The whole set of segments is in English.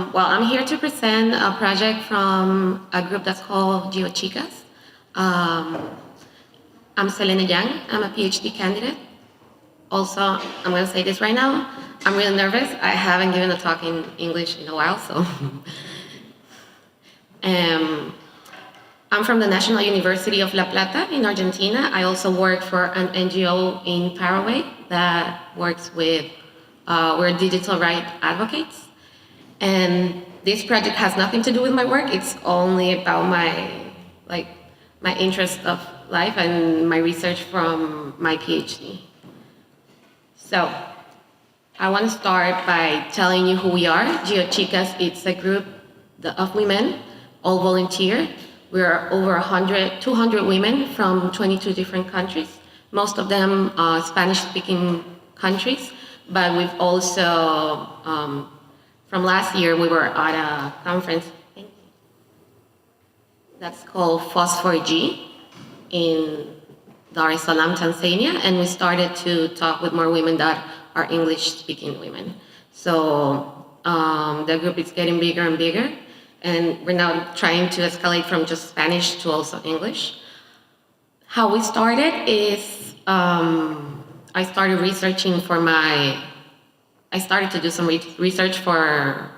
Well, I'm here to present a project from a group that's called Geochicas. I'm Selena Yang. I'm a PhD candidate. Also, I'm going to say this right now. I'm really nervous. I haven't given a talk in English in a while, so. I'm from the National University of La Plata in Argentina. I also work for an NGO in Paraguay that works with, we're digital rights advocates. And this project has nothing to do with my work. It's only about my interest of life and my research from my PhD. So I want to start by telling you who we are. Geochicas, it's a group of women, all volunteer. We're over 200 women from 22 different countries, most of them Spanish-speaking countries, but we've also, from last year, we were at a conference that's called Phos4G in Dar es Salaam, Tanzania, and we started to talk with more women that are English-speaking women. So the group is getting bigger and bigger, and we're now trying to escalate from just Spanish to also English. How we started is I started researching I started to do some research for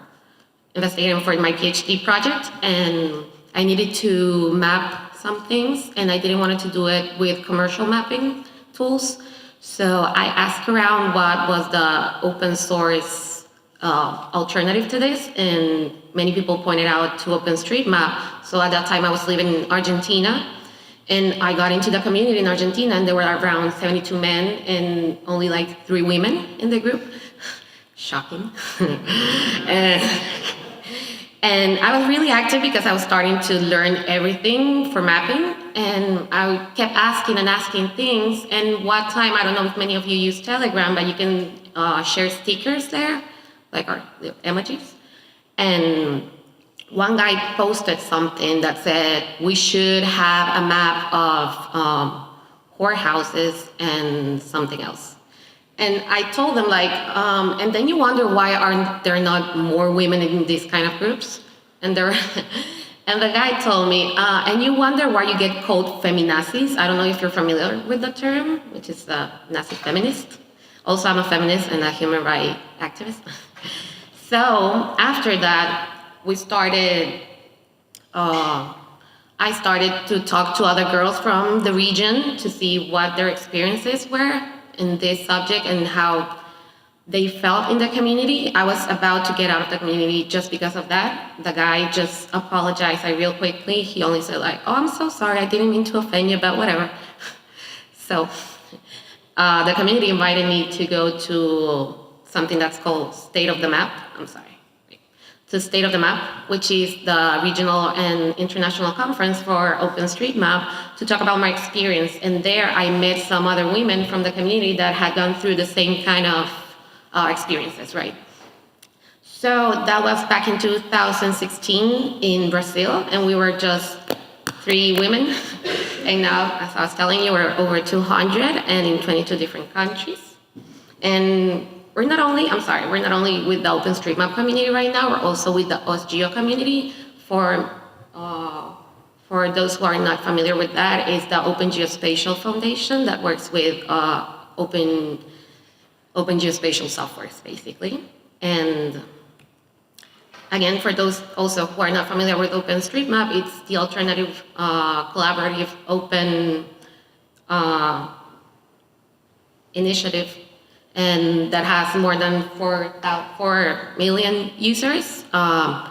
investigating for my PhD project, and I needed to map some things, and I didn't want to do it with commercial mapping tools. So I asked around what was the open source alternative to this, and many people pointed out to OpenStreetMap. So at that time I was living in Argentina, and I got into the community in Argentina, and there were around 72 men and only like 3 women in the group. Shocking. And I was really active because I was starting to learn everything for mapping, and I kept asking and asking things. And one time, I don't know if many of you use Telegram, but you can share stickers there, like our emojis. And one guy posted something that said we should have a map of whorehouses and something else. And I told them and then you wonder why aren't there not more women in these kind of groups? And and the guy told me, and you wonder why you get called feminazis. I don't know if you're familiar with the term, which is Nazi feminist. Also, I'm a feminist and a human rights activist. So after that, I started to talk to other girls from the region to see what their experiences were in this subject and how they felt in the community. I was about to get out of the community just because of that. The guy just apologized real quickly. He only said oh, I'm so sorry, I didn't mean to offend you, but whatever. So the community invited me to go to something that's called State of the Map. To State of the Map, which is the regional and international conference for OpenStreetMap, to talk about my experience. And there I met some other women from the community that had gone through the same kind of experiences, right? So that was back in 2016 in Brazil, and we were just 3 women. And now, as I was telling you, we're over 200 and in 22 different countries. And we're not only with the OpenStreetMap community right now, we're also with the OSGeo community. For those who are not familiar with that, is the Open Geospatial Foundation that works with open geospatial softwares, basically. And again, for those also who are not familiar with OpenStreetMap, it's the alternative collaborative open initiative, and that has more than 4 million users, a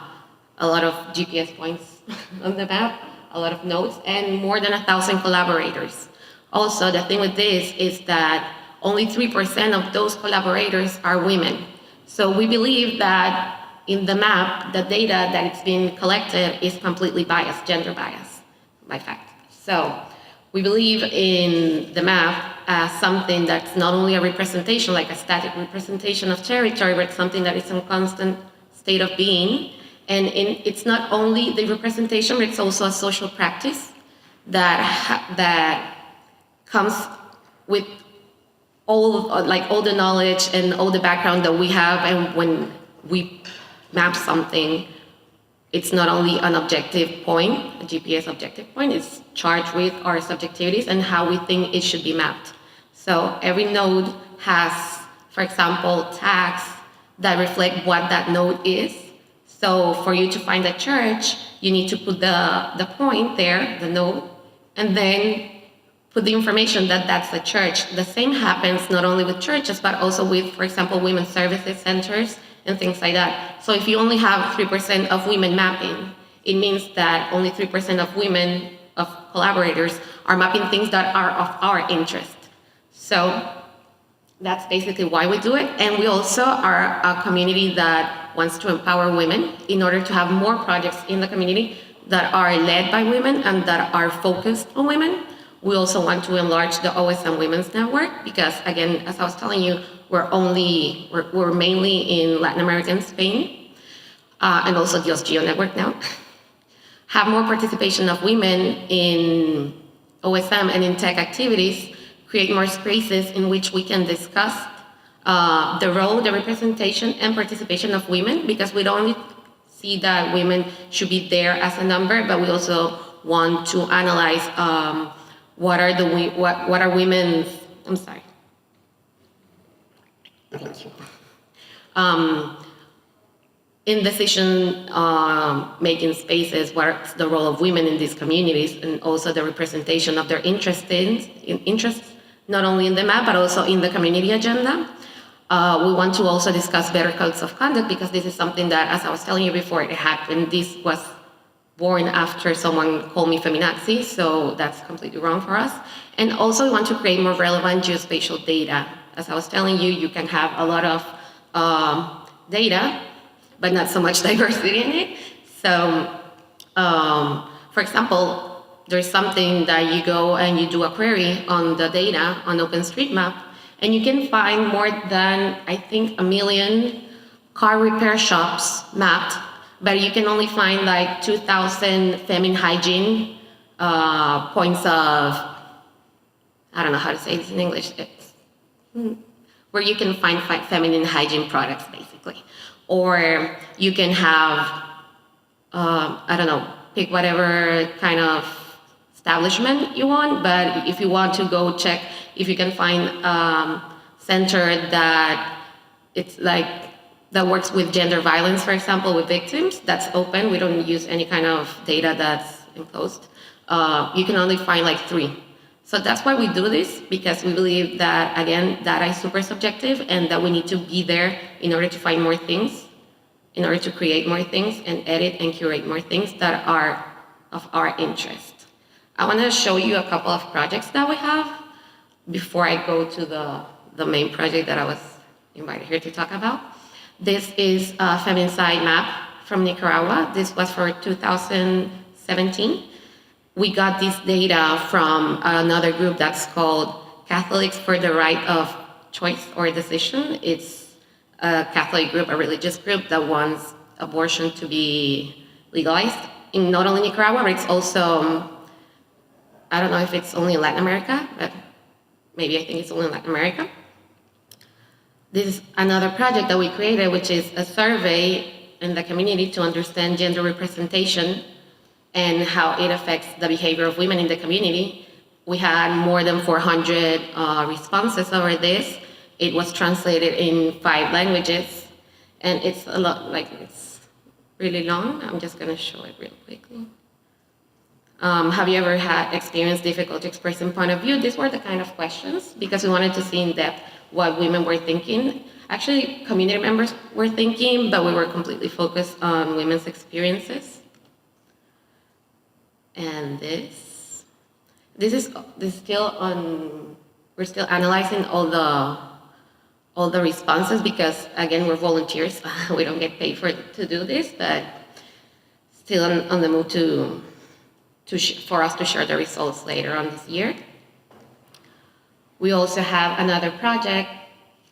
lot of GPS points on the map, a lot of nodes, and more than 1,000 collaborators. Also, the thing with this is that only 3% of those collaborators are women. So we believe that in the map, the data that it's being collected is completely biased, gender biased, by fact. So we believe in the map as something that's not only a representation, like a static representation of territory, but something that is in constant state of being. And it's not only the representation, but it's also a social practice that comes with all the knowledge and all the background that we have, and when we map something, it's not only an objective point, a GPS objective point, it's charged with our subjectivities and how we think it should be mapped. So every node has, for example, tags that reflect what that node is. So for you to find a church, you need to put the point there, the node, and then put the information that that's the church. The same happens not only with churches, but also with, for example, women's services centers and things like that. So if you only have 3% of women mapping, it means that only 3% of women, of collaborators, are mapping things that are of our interest. So that's basically why we do it. And we also are a community that wants to empower women in order to have more projects in the community that are led by women and that are focused on women. We also want to enlarge the OSM Women's Network because, again, as I was telling you, we're mainly in Latin America and Spain, and also Dios Geo Network now. Have more participation of women in OSM and in tech activities, create more spaces in which we can discuss the role, the representation, and participation of women, because we don't see that women should be there as a number, but we also want to analyze what are women's, I'm sorry. Thank you. In decision making spaces, what's the role of women in these communities, and also the representation of their interests, not only in the map, but also in the community agenda. We want to also discuss better codes of conduct, because this is something that, as I was telling you before, it happened. This was born after someone called me feminazi, so that's completely wrong for us. And also we want to create more relevant geospatial data. As I was telling you, you can have a lot of data, but not so much diversity in it. So, for example, there's something that you go and you do a query on the data on OpenStreetMap, and you can find more than, I think, 1 million car repair shops mapped, but you can only find like 2,000 feminine hygiene points of, I don't know how to say this in English, where you can find feminine hygiene products, basically. Or you can have, I don't know, pick whatever kind of establishment you want, but if you want to go check if you can find center that it's like, that works with gender violence, for example, with victims, that's open. We don't use any kind of data that's enclosed. You can only find like 3. So that's why we do this, because we believe that, again, data is super subjective and that we need to be there in order to find more things, in order to create more things and edit and curate more things that are of our interest. I want to show you a couple of projects that we have before I go to the main project that I was invited here to talk about. This is a feminicide map from Nicaragua. This was for 2017. We got this data from another group that's called Catholics for the Right of Choice or Decision. It's a Catholic group, a religious group that wants abortion to be legalized in not only Nicaragua, but it's also, I don't know if it's only in Latin America, but maybe I think it's only in Latin America. This is another project that we created, which is a survey in the community to understand gender representation and how it affects the behavior of women in the community. We had more than 400 responses over this. It was translated in 5 languages, and it's a lot, like, it's really long. I'm just gonna show it real quickly. Have you ever had experienced difficulty expressing point of view? These were the kind of questions, because we wanted to see in depth what women were thinking. Actually, community members were thinking, but we were completely focused on women's experiences. And this is still on, we're still analyzing all the responses, because again, we're volunteers. We don't get paid to do this, but still on the move for us to share the results later on this year. We also have another project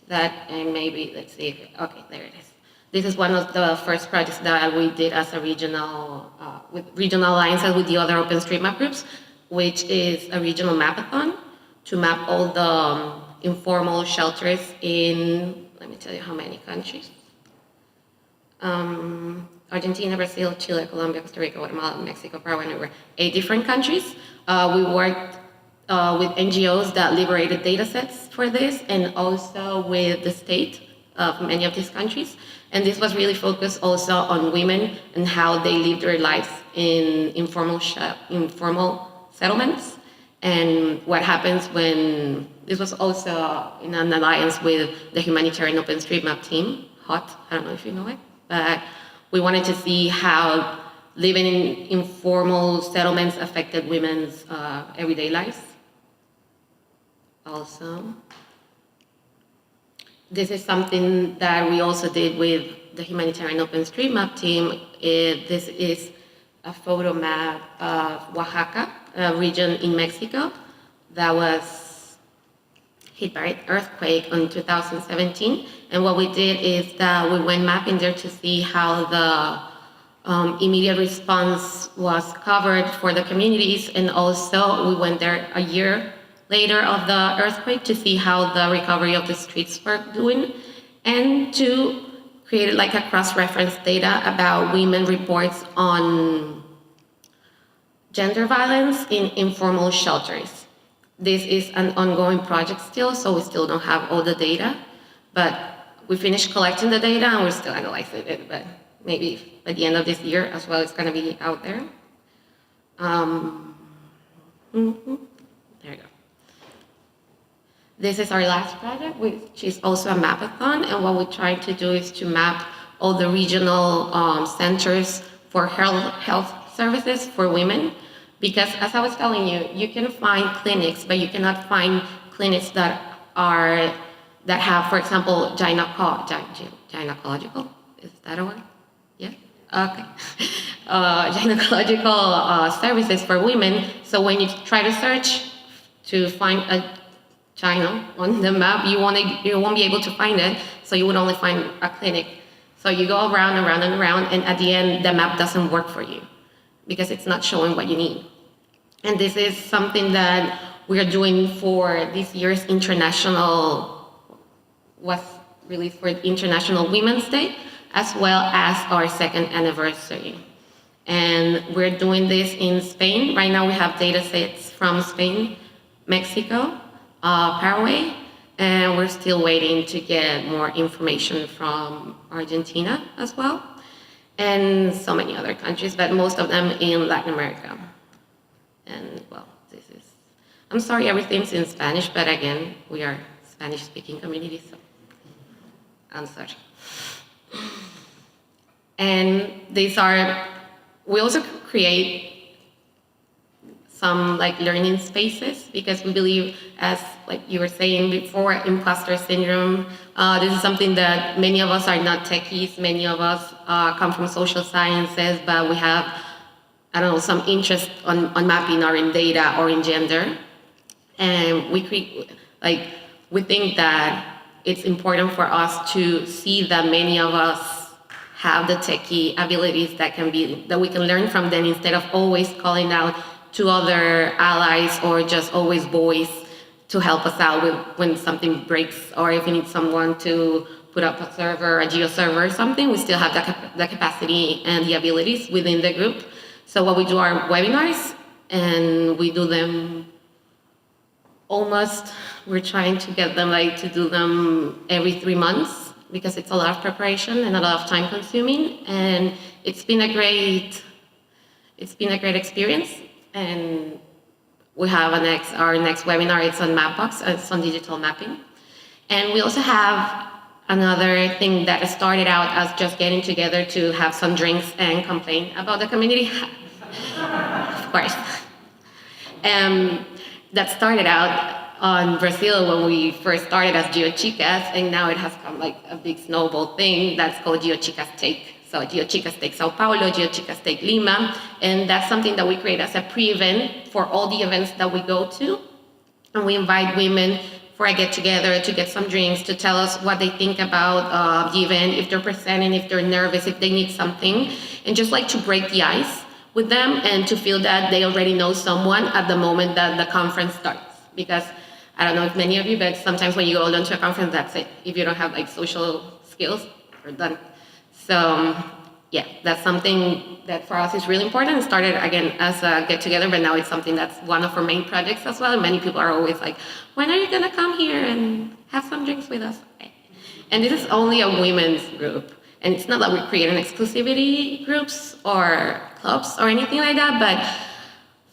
that, and maybe, let's see, okay, there it is. This is one of the first projects that we did as a regional, with regional alliances with the other OpenStreetMap groups, which is a regional mapathon to map all the informal shelters in, let me tell you how many countries. Argentina, Brazil, Chile, Colombia, Costa Rica, Guatemala, Mexico, Paraguay, and we were 8 different countries. We worked with NGOs that liberated data sets for this, and also with the state of many of these countries. And this was really focused also on women and how they live their lives in informal settlements, and what happens when, this was also in an alliance with the humanitarian OpenStreetMap team, HOT, I don't know if you know it, but we wanted to see how living in informal settlements affected women's everyday lives. Also, this is something that we also did with the humanitarian OpenStreetMap team. This is a photo map of Oaxaca, a region in Mexico that was hit by an earthquake in 2017. And what we did is that we went mapping there to see how the immediate response was covered for the communities, and also we went there a year later of the earthquake to see how the recovery of the streets were doing, and to create like a cross-reference data about women reports on gender violence in informal shelters. This is an ongoing project still, so we still don't have all the data, but we finished collecting the data and we're still analyzing it, but maybe by the end of this year as well, it's gonna be out there. There we go. This is our last project, which is also a mapathon, and what we're trying to do is to map all the regional centers for health services for women. Because as I was telling you, you can find clinics, but you cannot find clinics that have, for example, gynecological, is that a word? Yeah? Okay. Gynecological services for women. So when you try to search to find a China on the map, you won't be able to find it, so you would only find a clinic. So you go around and around and around, and at the end, the map doesn't work for you because it's not showing what you need. And this is something that we are doing for this year's was released for International Women's Day, as well as our 2nd anniversary. And we're doing this in Spain. Right now we have data sets from Spain, Mexico, Paraguay, and we're still waiting to get more information from Argentina as well, and so many other countries, but most of them in Latin America. And well, I'm sorry everything's in Spanish, but again, we are Spanish-speaking community, so I'm sorry. And we also create some like learning spaces, because we believe, as like you were saying before, imposter syndrome. This is something that many of us are not techies. Many of us come from social sciences, but we have, I don't know, some interest on mapping or in data or in gender. And we think that it's important for us to see that many of us have the techie abilities that we can learn from them, instead of always calling out to other allies or just always boys to help us out when something breaks, or if we need someone to put up a server, a geo server or something. We still have the capacity and the abilities within the group. So what we do are webinars, and we do them we're trying to get them to do them every 3 months, because it's a lot of preparation and a lot of time consuming, and it's been a great experience. And we have our next webinar, it's on Mapbox, it's on digital mapping. And we also have another thing that started out as just getting together to have some drinks and complain about the community. Of course. That started out on Brazil when we first started as Geochicas, and now it has come like a big snowball thing that's called Geochicas Take. So Geochicas Take Sao Paulo, Geochicas Take Lima, and that's something that we create as a pre-event for all the events that we go to. And we invite women for a get-together to get some drinks, to tell us what they think about the event, if they're presenting, if they're nervous, if they need something, and just like to break the ice with them and to feel that they already know someone at the moment that the conference starts. Because I don't know if many of you, but sometimes when you go onto a conference, that's it. If you don't have social skills, you're done. So yeah, that's something that for us is really important. It started again as a get together, but now it's something that's one of our main projects as well. And many people are always like, when are you gonna come here and have some drinks with us? And this is only a women's group. And it's not that we create an exclusivity groups or clubs or anything like that, but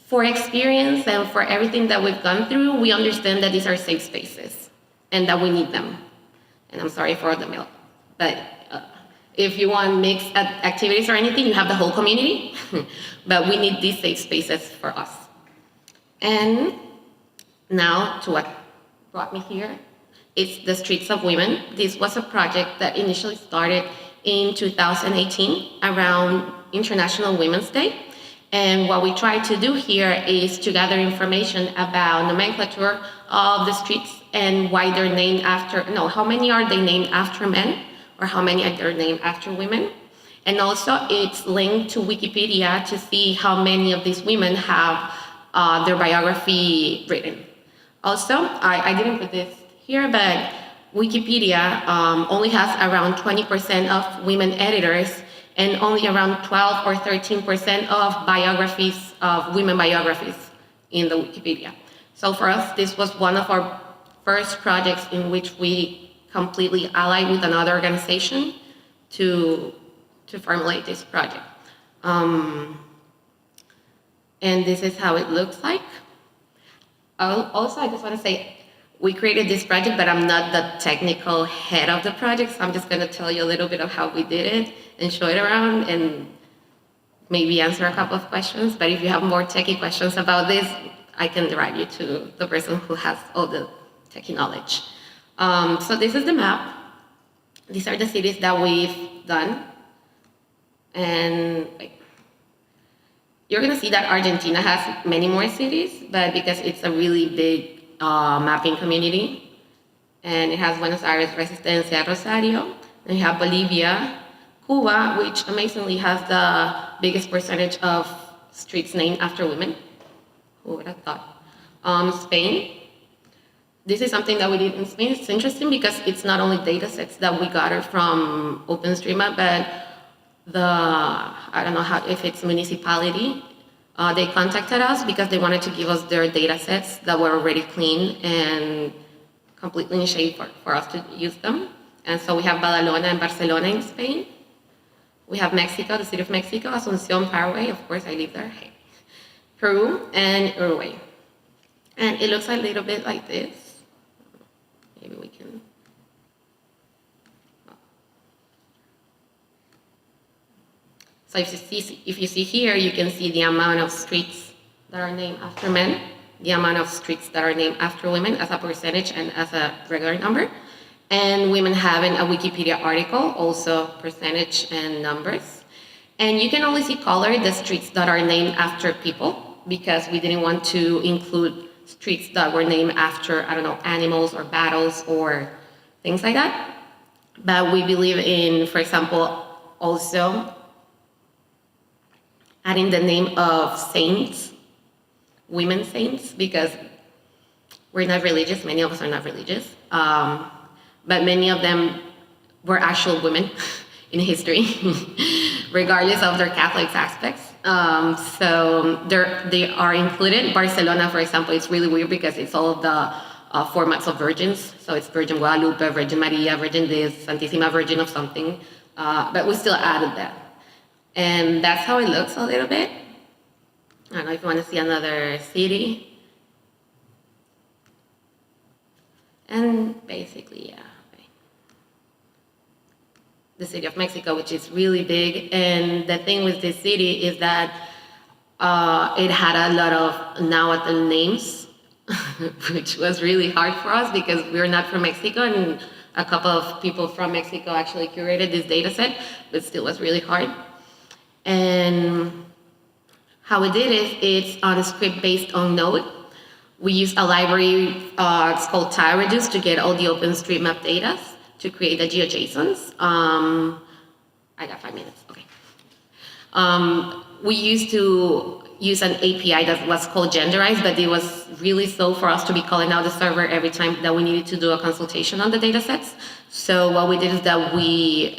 for experience and for everything that we've gone through, we understand that these are safe spaces and that we need them. And I'm sorry for the milk, but if you want mixed activities or anything, you have the whole community, but we need these safe spaces for us. And now to what brought me here, it's the Streets of Women. This was a project that initially started in 2018 around International Women's Day. And what we try to do here is to gather information about nomenclature of the streets and why they're named after, no, how many are they named after men or how many are they named after women. And also it's linked to Wikipedia to see how many of these women have their biography written. Also, I didn't put this here, but Wikipedia only has around 20% of women editors and only around 12 or 13% of biographies, of women biographies in the Wikipedia. So for us, this was one of our first projects in which we completely allied with another organization to formulate this project. And this is how it looks like. Also, I just want to say, we created this project, but I'm not the technical head of the project, so I'm just going to tell you a little bit of how we did it and show it around and maybe answer a couple of questions. But if you have more techie questions about this, I can direct you to the person who has all the techie knowledge. So this is the map. These are the cities that we've done. And you're going to see that Argentina has many more cities, but because it's a really big mapping community, and it has Buenos Aires, Resistencia, Rosario, and you have Bolivia, Cuba, which amazingly has the biggest percentage of streets named after women. Who would have thought? Spain. This is something that we did in Spain. It's interesting because it's not only data sets that we gathered from OpenStreetMap, but I don't know if it's municipality. They contacted us because they wanted to give us their data sets that were already clean and completely in shape for us to use them. And so we have Badalona and Barcelona in Spain. We have Mexico, the city of Mexico, Asunción, Paraguay, of course I live there, hey. Peru, and Uruguay. And it looks a little bit like this. Maybe we can. So if you see here, you can see the amount of streets that are named after men, the amount of streets that are named after women as a percentage and as a regular number, and women having a Wikipedia article, also percentage and numbers. And you can only see colored the streets that are named after people because we didn't want to include streets that were named after, I don't know, animals or battles or things like that. But we believe in, for example, also adding the name of saints, women saints, because we're not religious, many of us are not religious, but many of them were actual women in history, regardless of their Catholic aspects. So they are included. Barcelona, for example, it's really weird because it's all of the formats of virgins. So it's Virgin Guadalupe, Virgin Maria, Virgin this, Santissima Virgin of something, but we still added that. And that's how it looks a little bit. I don't know if you want to see another city. And basically, yeah. The city of Mexico, which is really big. And the thing with this city is that it had a lot of Nahuatl names, which was really hard for us because we're not from Mexico, and a couple of people from Mexico actually curated this data set, but still was really hard. And how we did it, it's on a script based on Node. We use a library, it's called TileReduce, to get all the OpenStreetMap data to create the GeoJSONs. I got 5 minutes, okay. We used to use an API that was called Genderize, but it was really slow for us to be calling out the server every time that we needed to do a consultation on the data sets. So what we did is that we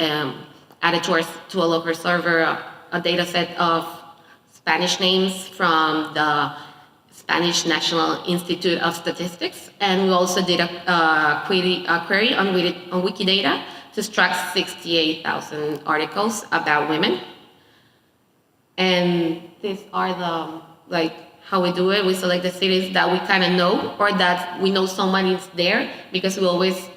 added to a local server a data set of Spanish names from the Spanish National Institute of Statistics, and we also did a query on Wikidata to extract 68,000 articles about women. And these are how we do it. We select the cities that we kind of know, or that we know someone is there, because we always,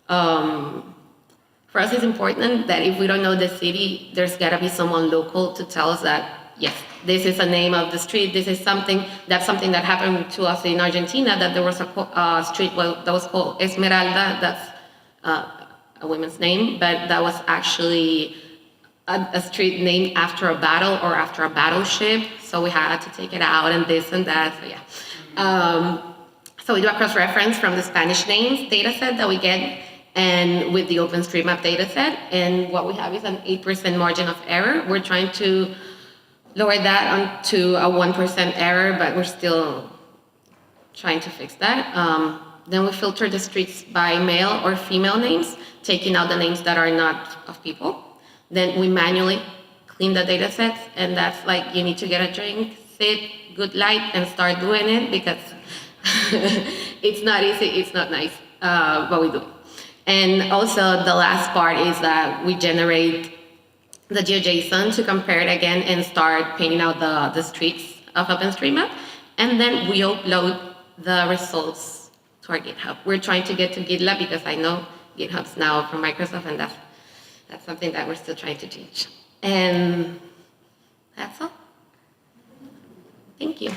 for us it's important that if we don't know the city, there's gotta be someone local to tell us that, yes, this is the name of the street, this is something that happened to us in Argentina, that there was a street that was called Esmeralda, that's a woman's name, but that was actually a street named after a battle or after a battleship, so we had to take it out and this and that, so yeah. So we do a cross-reference from the Spanish names data set that we get and with the OpenStreetMap data set, and what we have is an 8% margin of error. We're trying to lower that onto a 1% error, but we're still trying to fix that. Then we filter the streets by male or female names, taking out the names that are not of people. Then we manually clean the data sets, and that's like, you need to get a drink, sit, good light, and start doing it, because it's not easy, it's not nice, but we do it. And also the last part is that we generate the GeoJSON to compare it again and start painting out the streets of OpenStreetMap. And then we upload the results to our GitHub. We're trying to get to GitLab because I know GitHub's now from Microsoft, and that's something that we're still trying to change. And that's all. Thank you.